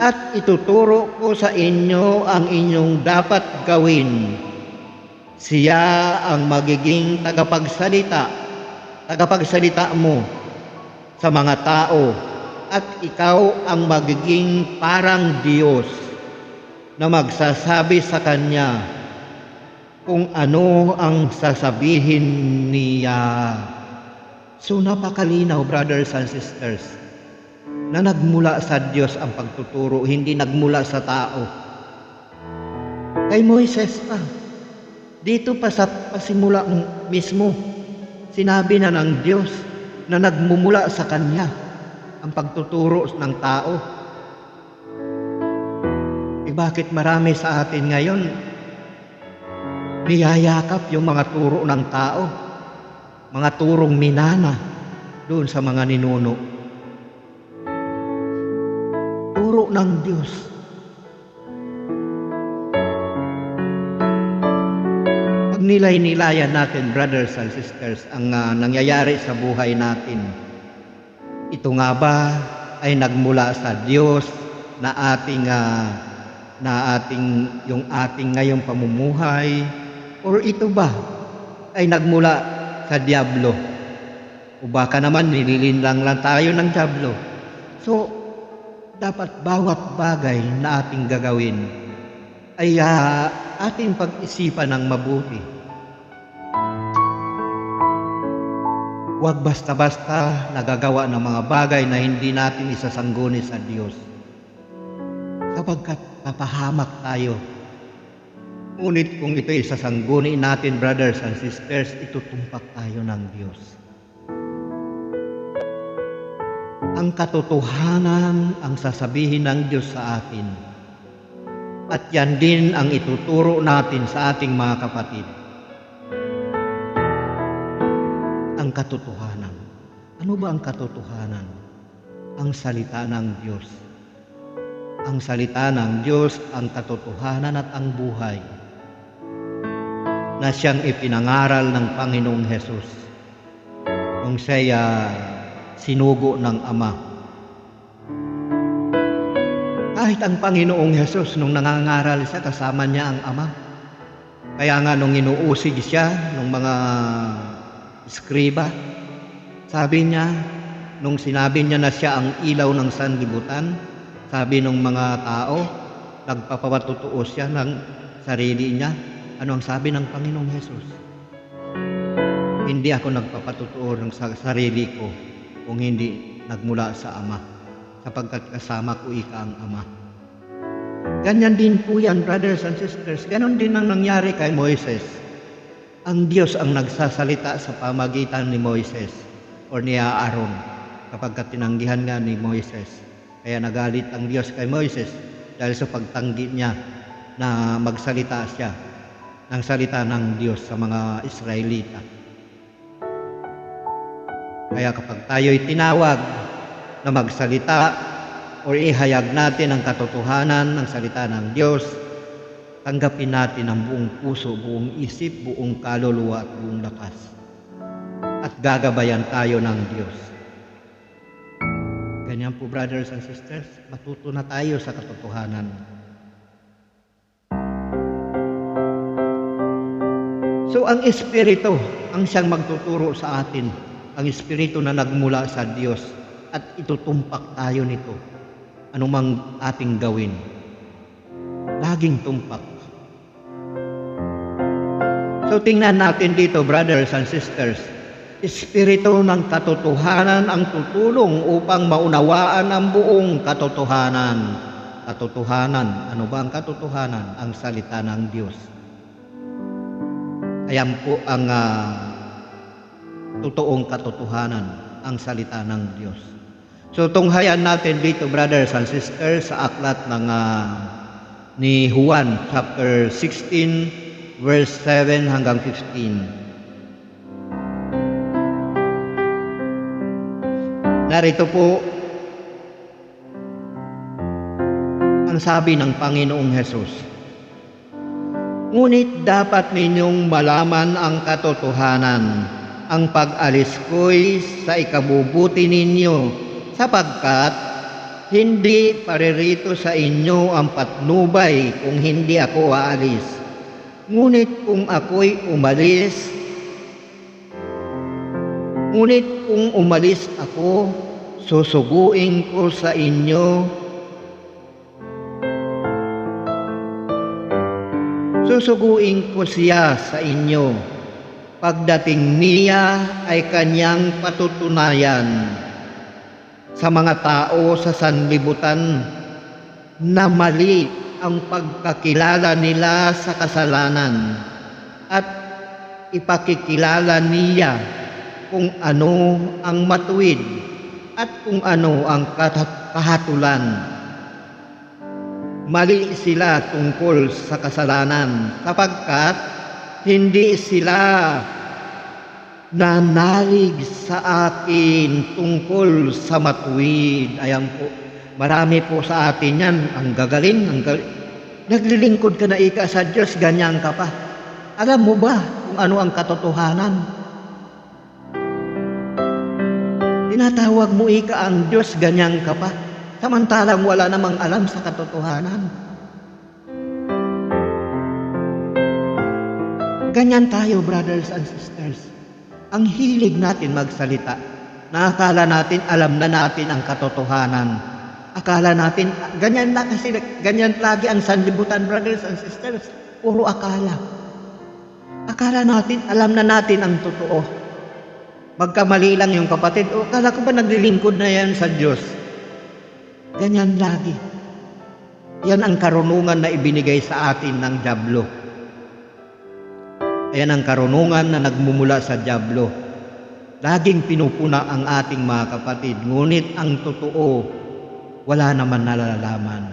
At ituturo ko sa inyo ang inyong dapat gawin. Siya ang magiging tagapagsalita mo sa mga tao, at ikaw ang magiging parang Diyos na magsasabi sa Kanya kung ano ang sasabihin niya. So napakalinaw, brothers and sisters, na nagmula sa Diyos ang pagtuturo, hindi nagmula sa tao. Kay Moises pa, dito pa sa pasimula mismo, sinabi na ng Diyos na nagmumula sa Kanya ang pagtuturo ng tao. Bakit marami sa atin ngayon niyayakap yung mga turo ng tao, mga turong minana doon sa mga ninuno? Turo ng Diyos. Pag nilay-nilayan natin, brothers and sisters, ang nangyayari sa buhay natin, ito nga ba ay nagmula sa Diyos na yung ating ngayong pamumuhay, or ito ba ay nagmula sa Diablo? O baka naman nililinlang lang tayo ng Diablo. So dapat bawat bagay na ating gagawin ay ating pag-isipan ng mabuti. Huwag basta-basta nagagawa ng mga bagay na hindi natin isasangguni sa Diyos, sapagkat papahamak tayo. Ngunit kung ito isasangguni natin, brothers and sisters, itutumpak tayo ng Diyos. Ang katotohanan ang sasabihin ng Diyos sa atin. At yan din ang ituturo natin sa ating mga kapatid. Ang katotohanan. Ano ba ang katotohanan? Ang salita ng Diyos. Ang salita ng Diyos, ang katotohanan at ang buhay na siyang ipinangaral ng Panginoong Hesus nung siya sinugo ng Ama. Kahit ang Panginoong Hesus nung nangangaral siya, kasama niya ang Ama. Kaya nga nung inuusig siya ng mga eskriba, sabi niya, nung sinabi niya na siya ang ilaw ng sanlibutan, sabi ng mga tao, nagpapatutuo siya ng sarili niya. Ano ang sabi ng Panginoong Hesus? Hindi ako nagpapatutuo ng sarili ko kung hindi nagmula sa Ama, sapagkat kasama ko ika ang Ama. Ganyan din po yan, brothers and sisters. Ganon din ang nangyari kay Moises. Ang Diyos ang nagsasalita sa pamagitan ni Moises o ni Aaron, kapag tinanggihan nga ni Moises. Kaya nagalit ang Diyos kay Moises dahil sa pagtanggi niya na magsalita siya ng salita ng Diyos sa mga Israelita. Kaya kapag tayo'y tinawag na magsalita o ihayag natin ang katotohanan ng salita ng Diyos, tanggapin natin ang buong puso, buong isip, buong kaluluwa at buong lakas. At gagabayan tayo ng Diyos. Ganyan po, brothers and sisters, matuto na tayo sa katotohanan. So ang Espiritu ang siyang magtuturo sa atin, ang Espiritu na nagmula sa Diyos, at itutumpak tayo nito. Anumang ating gawin, laging tumpak. So tingnan natin dito, brothers and sisters, Espiritu ng katotohanan ang tutulong upang maunawaan ang buong katotohanan. Katotohanan, ano ba ang katotohanan? Ang salita ng Diyos. Ayan po ang totoong katotohanan, ang salita ng Diyos. So tunghayan natin dito, brothers and sisters, sa aklat ng ni Juan chapter 16 verse 7 hanggang 15. Narito po ang sabi ng Panginoong Hesus. Ngunit dapat ninyong malaman ang katotohanan. Ang pag-alis ko'y sa ikabubuti ninyo, sapagkat hindi paririto sa inyo ang patnubay kung hindi ako aalis. Ngunit kung umalis ako, susuguin ko sa inyo. Susuguin ko siya sa inyo. Pagdating niya ay kanyang patutunayan sa mga tao sa sanlibutan na mali ang pagkakilala nila sa kasalanan at ipakikilala niya kung ano ang matuwid at kung ano ang kahatulan. Mali sila tungkol sa kasalanan sapagkat hindi sila nanalig sa akin tungkol sa matuwid. Ayan po, marami po sa atin yan. Ang gagaling, naglilingkod ka na ika sa Diyos, ganyan ka pa. Alam mo ba kung ano ang katotohanan? Tinatawag mo ika ang Diyos, ganyan ka pa. Samantalang wala namang alam sa katotohanan. Ganyan tayo, brothers and sisters. Ang hilig natin magsalita. Nakakala natin, alam na natin ang katotohanan. Akala natin, ganyan na kasi, ganyan lagi ang sanlibutan, brothers and sisters. Puro akala. Akala natin, alam na natin ang totoo. Magkamali lang yung kapatid, akala ko ba naglilingkod na yan sa Diyos? Ganyan lagi. Yan ang karunungan na ibinigay sa atin ng dyablo. Ayan ang karunungan na nagmumula sa dyablo. Laging pinupuna ang ating mga kapatid, ngunit ang totoo, wala naman nalalaman.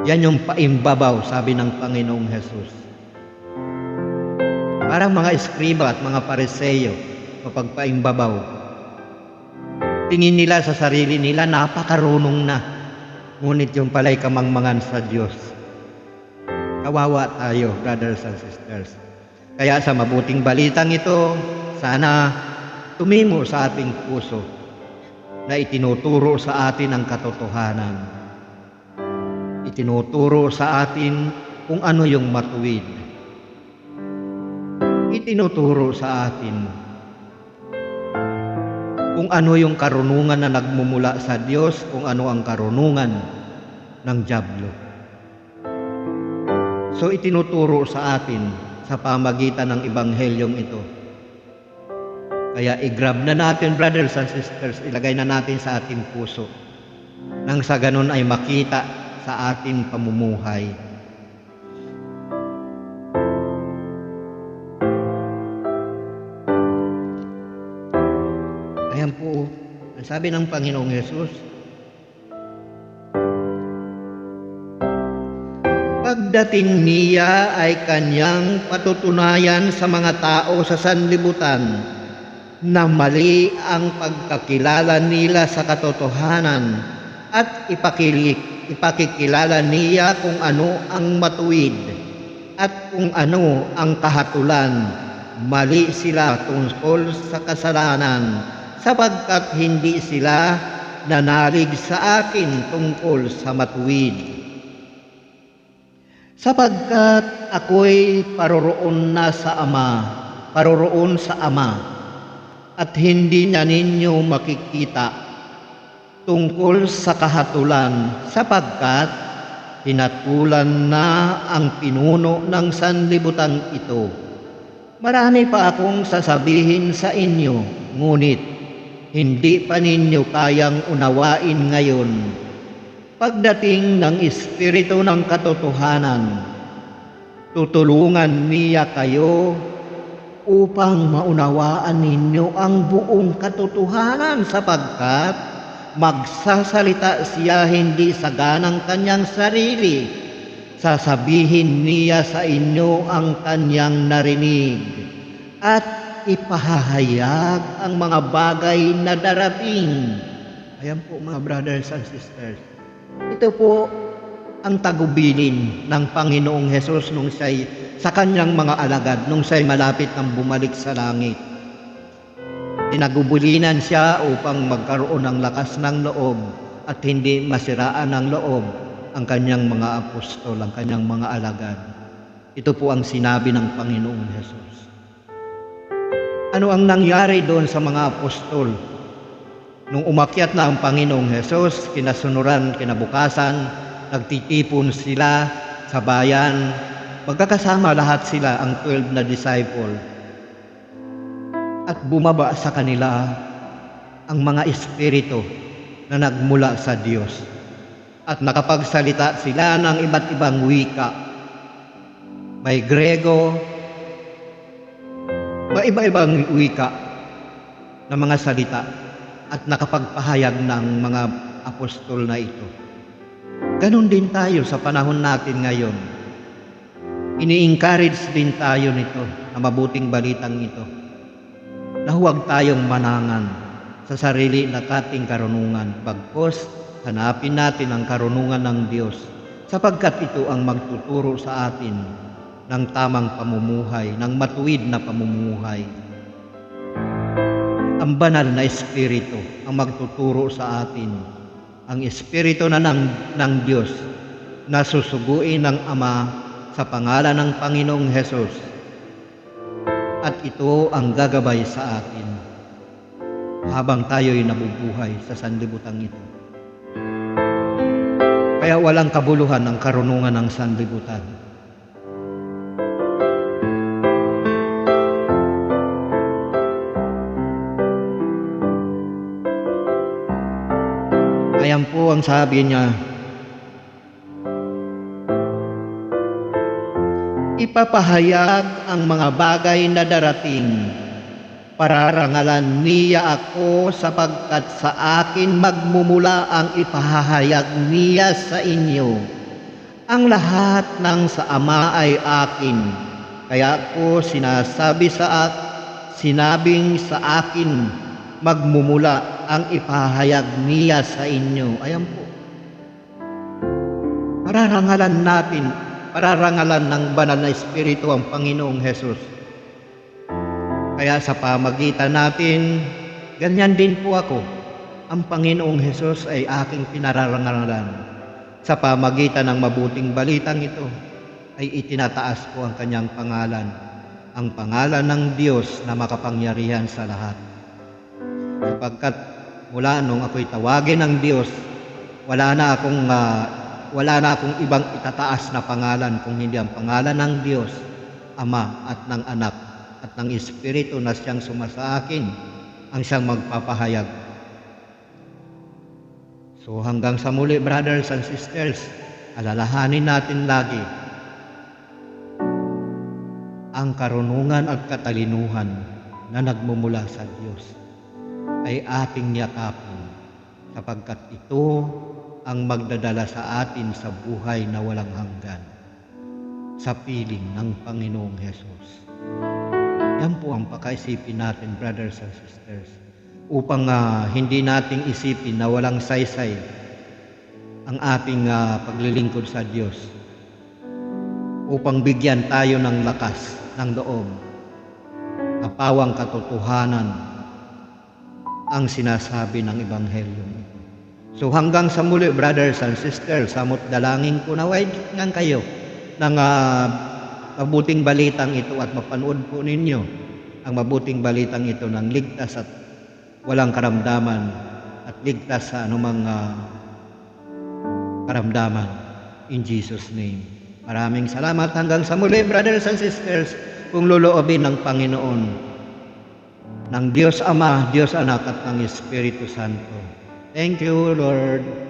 Yan yung paimbabaw, sabi ng Panginoong Hesus. Parang mga eskriba at mga pariseyo, mapagpaimbabaw. Tingin nila sa sarili nila, napakarunong na. Ngunit yung pala'y kamangmangan sa Diyos. Kawawa tayo, brothers and sisters. Kaya sa mabuting balitang ito, sana tumimo sa ating puso na itinuturo sa atin ang katotohanan. Itinuturo sa atin kung ano yung matuwid. Itinuturo sa atin kung ano yung karunungan na nagmumula sa Diyos, kung ano ang karunungan ng dyablo. So itinuturo sa atin sa pamagitan ng Ebanghelyong ito. Kaya i-grab na natin, brothers and sisters, ilagay na natin sa ating puso. Nang sa ganun ay makita sa ating pamumuhay. Ayan po, ang sabi ng Panginoong Hesus, pagdating niya ay kanyang patutunayan sa mga tao sa sanlibutan na mali ang pagkakilala nila sa katotohanan at ipakikilala niya kung ano ang matuwid at kung ano ang kahatulan. Mali sila tungkol sa kasalanan sapagkat hindi sila nanalig sa akin tungkol sa matuwid. Sapagkat ako'y paroroon sa Ama, at hindi na ninyo makikita tungkol sa kahatulan, sapagkat hinatulan na ang pinuno ng sanlibutan ito. Marami pa akong sasabihin sa inyo, ngunit hindi pa ninyo kayang unawain ngayon. Pagdating ng Espiritu ng katotohanan, tutulungan niya kayo upang maunawaan ninyo ang buong katotohanan, sapagkat magsasalita siya hindi sa ganang kanyang sarili. Sasabihin niya sa inyo ang kanyang narinig at ipahahayag ang mga bagay na darating. Ayan po mga brothers and sisters. Ito po ang tagubilin ng Panginoong Hesus nung siya'y sa kanyang mga alagad, nung siya'y malapit ng bumalik sa langit. Tinagubulinan siya upang magkaroon ng lakas ng loob at hindi masiraan ng loob ang kanyang mga apostol, ang kanyang mga alagad. Ito po ang sinabi ng Panginoong Hesus. Ano ang nangyari doon sa mga apostol? Nung umakyat na ang Panginoong Hesus, kinasunuran, kinabukasan, nagtitipon sila sa bayan, magkakasama lahat sila, ang 12 na disciple. At bumaba sa kanila ang mga espiritu na nagmula sa Diyos. At nakapagsalita sila ng iba't ibang wika. May Grego, may iba-ibang wika na mga salita at nakapagpahayag ng mga apostol na ito. Ganon din tayo sa panahon natin ngayon. Ini-encourage din tayo nito na mabuting balitang ito, na huwag tayong manangan sa sarili na ating karunungan, bagkus hanapin natin ang karunungan ng Diyos, sapagkat ito ang magtuturo sa atin ng tamang pamumuhay, ng matuwid na pamumuhay. Ang banal na Espiritu ang magtuturo sa atin, ang Espiritu na ng Diyos na susuguin ng Ama sa pangalan ng Panginoong Hesus. At ito ang gagabay sa atin habang tayo'y nabubuhay sa sanlibutan ito. Kaya walang kabuluhan ang karunungan ng sanlibutan. Ayan po ang sabi niya, ipapahayag ang mga bagay na darating. Pararangalan niya ako sapagkat sa akin magmumula ang ipahahayag niya sa inyo. Ang lahat ng sa Ama ay akin. Kaya ko sinabing sa akin magmumula ang ipahayag niya sa inyo. Ayan po. Pararangalan ng banal na Espiritu ang Panginoong Hesus. Kaya sa pamagitan natin, ganyan din po ako. Ang Panginoong Hesus ay aking pinararangalan. Sa pamagitan ng mabuting balitang ito, ay itinataas ko ang kanyang pangalan, ang pangalan ng Diyos na makapangyarihan sa lahat. Sapagkat mula nung ako'y tawagin ng Diyos, wala na akong ibang itataas na pangalan kung hindi ang pangalan ng Diyos, Ama at ng Anak at ng Espiritu na siyang sumasa akin, ang siyang magpapahayag. So hanggang sa muli, brothers and sisters, alalahanin natin lagi ang karunungan at katalinuhan na nagmumula sa Diyos ay ating yakapin, sapagkat ito ang magdadala sa atin sa buhay na walang hanggan, sa piling ng Panginoong Hesus. Yan po ang pakaisipin natin, brothers and sisters, upang hindi nating isipin na walang saysay ang ating paglilingkod sa Diyos, upang bigyan tayo ng lakas ng loob, kapawang katotohanan ang sinasabi ng Ebanghelyo. So hanggang sa muli, brothers and sisters, samot dalangin ko na ngan kayo ng mabuting balitang ito at mapanood po ninyo ang mabuting balitang ito ng ligtas at walang karamdaman at ligtas sa anumang karamdaman. In Jesus' name. Maraming salamat. Hanggang sa muli, brothers and sisters. kung loloobin ng Panginoon, ng Diyos Ama, Diyos Anak at ng Espiritu Santo. Thank you, Lord.